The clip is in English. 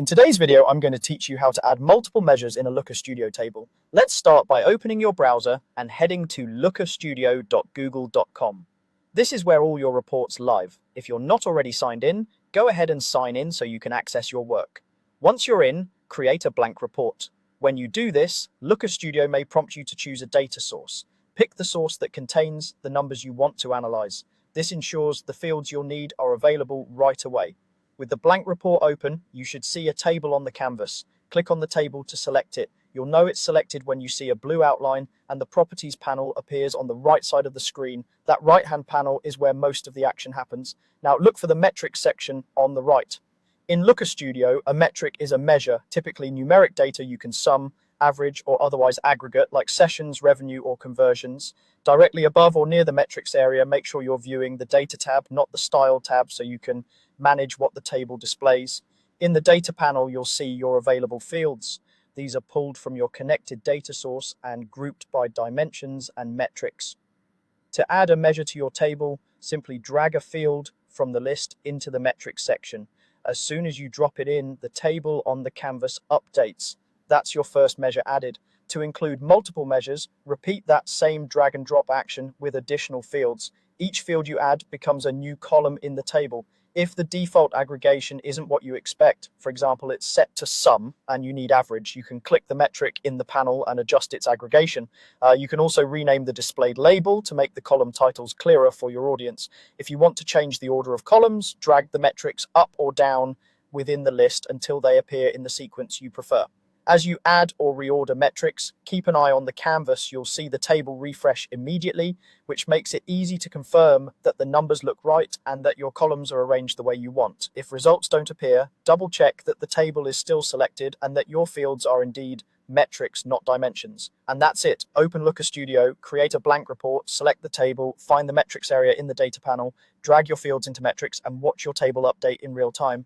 In today's video, I'm going to teach you how to add multiple measures in a Looker Studio table. Let's start by opening your browser and heading to lookerstudio.google.com. This is where all your reports live. If you're not already signed in, go ahead and sign in so you can access your work. Once you're in, create a blank report. When you do this, Looker Studio may prompt you to choose a data source. Pick the source that contains the numbers you want to analyze. This ensures the fields you'll need are available right away. With the blank report open, you should see a table on the canvas. Click on the table to select it. You'll know it's selected when you see a blue outline and the properties panel appears on the right side of the screen. That right-hand panel is where most of the action happens. Now look for the metrics section on the right. In Looker Studio, a metric is a measure, typically numeric data you can sum, average, or otherwise aggregate, like sessions, revenue, or conversions. Directly above or near the metrics area, make sure you're viewing the data tab, not the style tab, so you can manage what the table displays. In the data panel, you'll see your available fields. These are pulled from your connected data source and grouped by dimensions and metrics. To add a measure to your table, simply drag a field from the list into the metrics section. As soon as you drop it in, the table on the canvas updates. That's your first measure added. To include multiple measures, repeat that same drag and drop action with additional fields. Each field you add becomes a new column in the table. If the default aggregation isn't what you expect, for example, it's set to sum and you need average, you can click the metric in the panel and adjust its aggregation. You can also rename the displayed label to make the column titles clearer for your audience. If you want to change the order of columns, drag the metrics up or down within the list until they appear in the sequence you prefer. As you add or reorder metrics, keep an eye on the canvas. You'll see the table refresh immediately, which makes it easy to confirm that the numbers look right and that your columns are arranged the way you want. If results don't appear, double check that the table is still selected and that your fields are indeed metrics, not dimensions. And that's it. Open Looker Studio, create a blank report, select the table, find the metrics area in the data panel, drag your fields into metrics, and watch your table update in real time.